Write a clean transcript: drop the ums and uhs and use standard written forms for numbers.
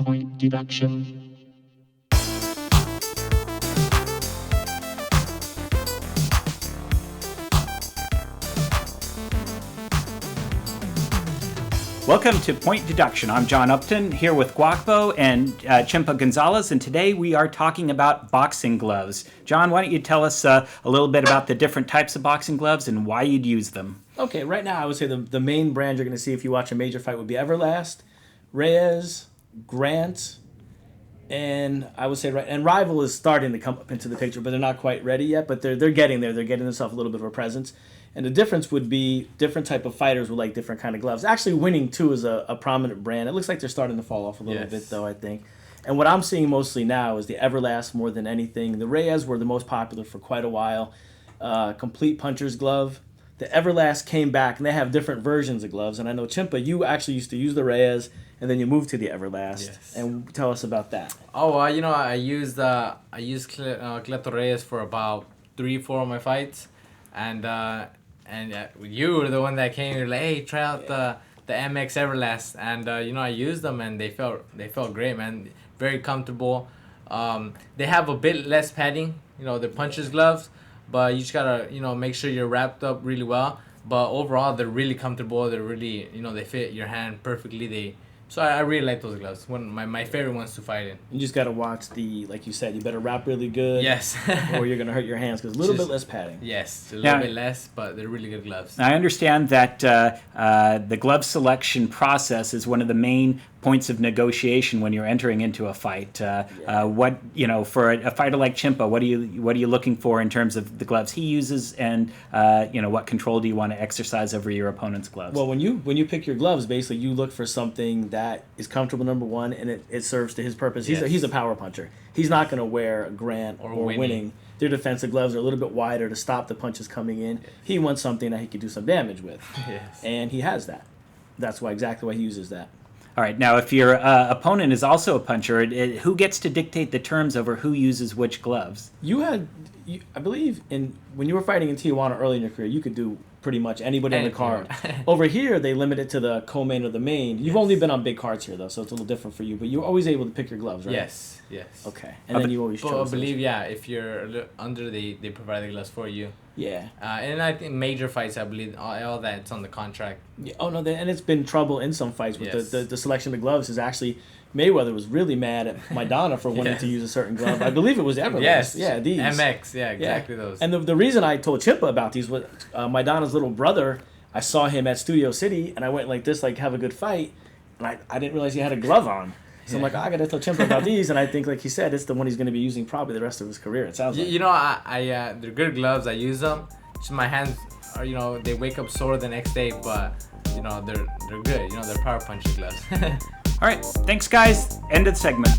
Point Deduction. Welcome to Point Deduction. I'm John Upton, here with Guacbo and Chimpa Gonzalez, and today we are talking about boxing gloves. John, why don't you tell us a little bit about the different types of boxing gloves and why you'd use them? Okay, right now I would say the main brand you're going to see if you watch a major fight would be Everlast, Reyes, Grant, and I would say and Rival is starting to come up into the picture, but they're not quite ready yet. But they're getting there. They're getting themselves a little bit of a presence. And the difference would be different type of fighters would like different kind of gloves. Actually, Winning too is a prominent brand. It looks like they're starting to fall off a little bit though, I think. And what I'm seeing mostly now is the Everlast more than anything. The Reyes were the most popular for quite a while. Complete puncher's glove. The Everlast came back, and they have different versions of gloves. And I know, Chimpa, you actually used to use the Reyes, and then you moved to the Everlast. Yes. And tell us about that. Oh, I used Cleto Reyes for about 3-4 of my fights, and you were the one that came. You're like, hey, try out the MX Everlast, and I used them, and they felt great, man. Very comfortable. They have a bit less padding, they're puncher's gloves, but you just gotta make sure you're wrapped up really well. But overall, they're really comfortable. They're really they fit your hand perfectly. So I really like those gloves. One of my favorite ones to fight in. You just got to watch like you said, you better wrap really good. Yes. Or you're going to hurt your hands because a little bit less padding. Yes, a little bit less, but they're really good gloves. I understand that the glove selection process is one of the main points of negotiation when you're entering into a fight. What for a fighter like Chimpa, what are you looking for in terms of the gloves he uses, and what control do you want to exercise over your opponent's gloves? Well, when you pick your gloves, basically you look for something that is comfortable, number one, and it serves to his purpose. He's a power puncher. He's not going to wear a Grant or Winning. Their defensive gloves are a little bit wider to stop the punches coming in. Yes. He wants something that he could do some damage with. Yes. And he has that. That's exactly why he uses that. All right. Now, if your opponent is also a puncher, who gets to dictate the terms over who uses which gloves? I believe when you were fighting in Tijuana early in your career, you could do pretty much anybody on the card. Over here, they limit it to the co-main or the main. You've only been on big cards here, though, so it's a little different for you. But you're always able to pick your gloves, right? Yes. Okay. And then you always chose. I believe, if you're under, they provide the gloves for you. Yeah. And I think major fights, I believe, all that's on the contract. Yeah. Oh, no, and it's been trouble in some fights with the selection of the gloves. Is actually, Mayweather was really mad at Maidana for wanting to use a certain glove. I believe it was Everlast. Yes. Yeah, these. MX, exactly those. And the reason I told Chimpa about these was Maidana's little brother, I saw him at Studio City, and I went like this, have a good fight, and I didn't realize he had a glove on. So I'm like, I got to tell Chimpa about these, and I think, like he said, it's the one he's going to be using probably the rest of his career, it sounds like. They're good gloves. I use them. Just my hands are, they wake up sore the next day, but, they're good. They're power puncher gloves. All right. Thanks, guys. End of the segment.